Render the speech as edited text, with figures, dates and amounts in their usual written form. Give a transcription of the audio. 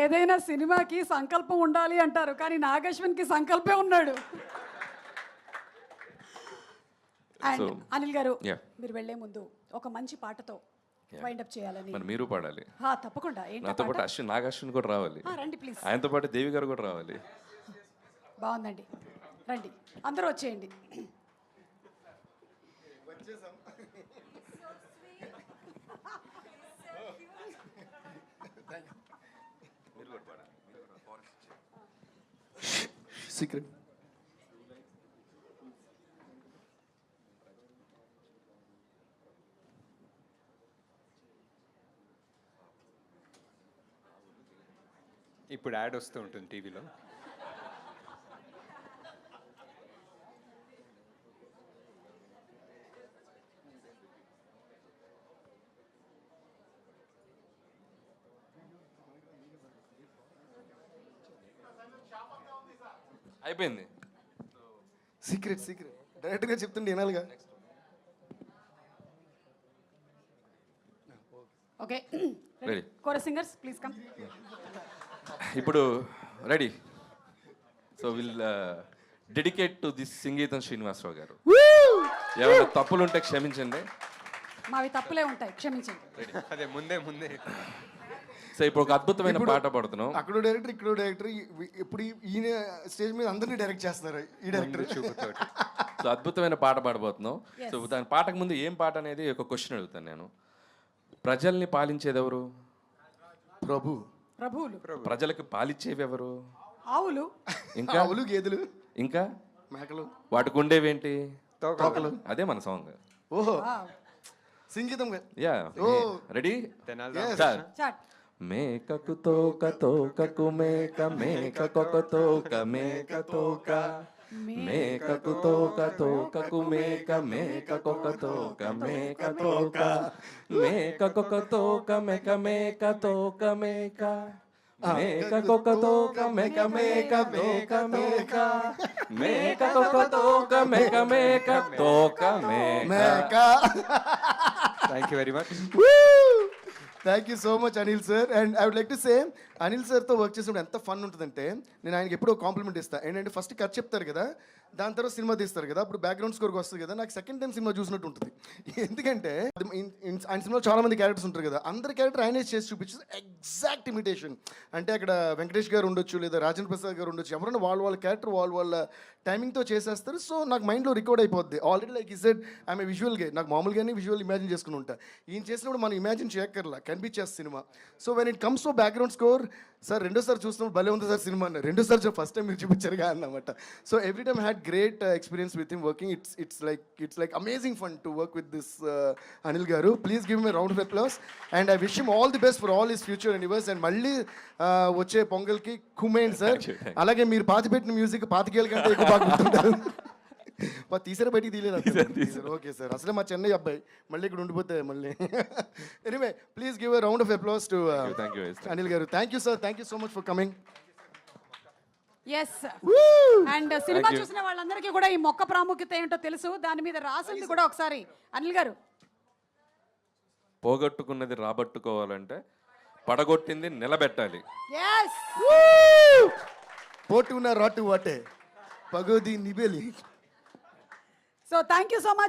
ఏదైనా సినిమాకి సంకల్పం ఉండాలి అంటారు, కానీ నాగశ్విన్కి సంకల్పే ఉన్నాడు. అండ్ అనిల్ గారు, మీరు వెళ్లే ముందు ఒక మంచి పాటతో వైండప్ చేయాలని. మరి మీరు పాడాలి. తప్పకుండా. నాతో పాటు నాగాశ్విన్ కూడా రావాలి. రండి ప్లీజ్. ఆయనతో పాటు దేవి గారు కూడా రావాలి. బాగుందండి, రండి అందరూ వచ్చేయండి. సీక్రెట్. ఇప్పుడు యాడ్ వస్తూ ఉంటుంది టీవీలో. అయిపోయింది. సీక్రెట్ డైరెక్ట్గా చెప్తుండే వినాలిగా. Okay, ready. Chorus singers please come. ఇప్పుడు ready. So will dedicate to this Sangeetham Srinivasarao గారు. ఏమైనా తప్పులు ఉంటే క్షమించండి. మావి తప్పులే ఉంటాయి, క్షమించండి. అదే ముందే సో ఇప్పుడు ఒక అద్భుతమైన పాట పాడుతున్నాం. అక్కడ డైరెక్టర్, ఇక్కడ డైరెక్టర్. ఇప్పుడు ఈయన స్టేజ్ మీద అందరినీ డైరెక్ట్ చేస్తున్నారు ఈ డైరెక్టర్. సో అద్భుతమైన పాట పాడబోతున్నాం. సో దాని పాటకు ముందు ఏం పాట అనేది ఒక క్వశ్చన్ అడుగుతాను నేను. ప్రజల్ని పాలించేది ఎవరు? ప్రభువులు. ప్రజలకు పాలించేవి ఎవరు? ఆవులు. ఇంకా ఆవులు, గేదెలు, ఇంకా మేకలు. వాటికి ఉండేవేంటి? తోకలు. అదే మన సాంగ్. ఓహో, సంగీతం. Yeah, ready. మేకకు తోక తోకకు మేక, మేకకొక తోక మేక తోక, మేకకు తోక తోకకు మేక, మేకకొక తోక మేక తోక, మేకకొక తోక మేక మేక తోక మేక, మేకకొక తోక మేక మేక తోక మేక, మేకకొక తోక మేక మేక తోక మేక. Thank you very much. Thank you so much Anil sir. And I would like to say, Anil సార్తో వర్క్ చేసినప్పుడు ఎంత ఫన్ ఉంటుందంటే, నేను ఆయనకి ఎప్పుడో కాంప్లిమెంట్ ఇస్తాను. ఏంటంటే ఫస్ట్ కథ చెప్తారు కదా, దాని తర్వాత సినిమా తీస్తారు కదా, అప్పుడు బ్యాక్గ్రౌండ్ స్కోర్కి వస్తుంది కదా, నాకు సెకండ్ టైం సినిమా చూసినట్టు ఉంటుంది. ఎందుకంటే ఆయన సినిమాలో చాలా మంది క్యారెక్టర్స్ ఉంటారు కదా, అందరి క్యారెక్టర్ ఆయనే చేసి చూపించేది ఎగ్జాక్ట్ ఇమిటేషన్. అంటే అక్కడ వెంకటేష్ గారు ఉండొచ్చు, లేదా రాజేంద్ర ప్రసాద్ గారు ఉండొచ్చు, ఎవరైనా వాళ్ళ క్యారెక్టర్ వాళ్ళ టైమింగ్తో చేసేస్తారు. సో నాకు మైండ్లో రికార్డ్ అయిపోద్ది already. Like is said, I'm విజువల్గా, నాకు మామూలుగానే విజువల్ ఇమాజిన్ చేసుకుని ఉంటా. ఈయన చేసినప్పుడు మనం ఇమాజిన్ చేయక్కర్లా, కనిపించేస్తుంది cinema. So when it comes to background score, sir రెండోసారి చూసినప్పుడు భలే ఉంది సార్ సినిమా అన్నారు. రెండోసారి ఫస్ట్ టైం మీరు చూపించారుగా అన్నమాట. So every time had great experience with him working. It's like amazing fun to work with this Anil గారు. Please give me round of applause and I wish him all the best for all his future endeavours. And మళ్ళీ వచ్చే పొంగల్కి కుమ్మేయండి sir. అలాగే మీరు పాతిపెట్టిన music పాతికేళ్ళ కంటే ఎక్కువ బాగా గుర్తుంటారు. తీసారా, బయటికి తీయలేదు. ఓకే సార్, అసలే మా చెన్నై అబ్బాయి, మళ్ళీ ఇక్కడ ఉండిపోతే మళ్ళీ. Anyway, please give a round of applause to Anil గారు. Thank you sir, thank you so much for coming. Yes, and cinema చూసిన వాళ్ళందరికీ కూడా ఈ మొక్క ప్రాముఖ్యత ఏంటో తెలుసు. దాని మీద రాసింది కూడా ఒకసారి అనిల్ గారు. పోగొట్టుకున్నది రాబట్టుకోవాలంటే పడగొట్టింది నిలబెట్టాలి. పోటు ఉన్న రాటు వాటే పగోది నిబేలి. So thank you so much.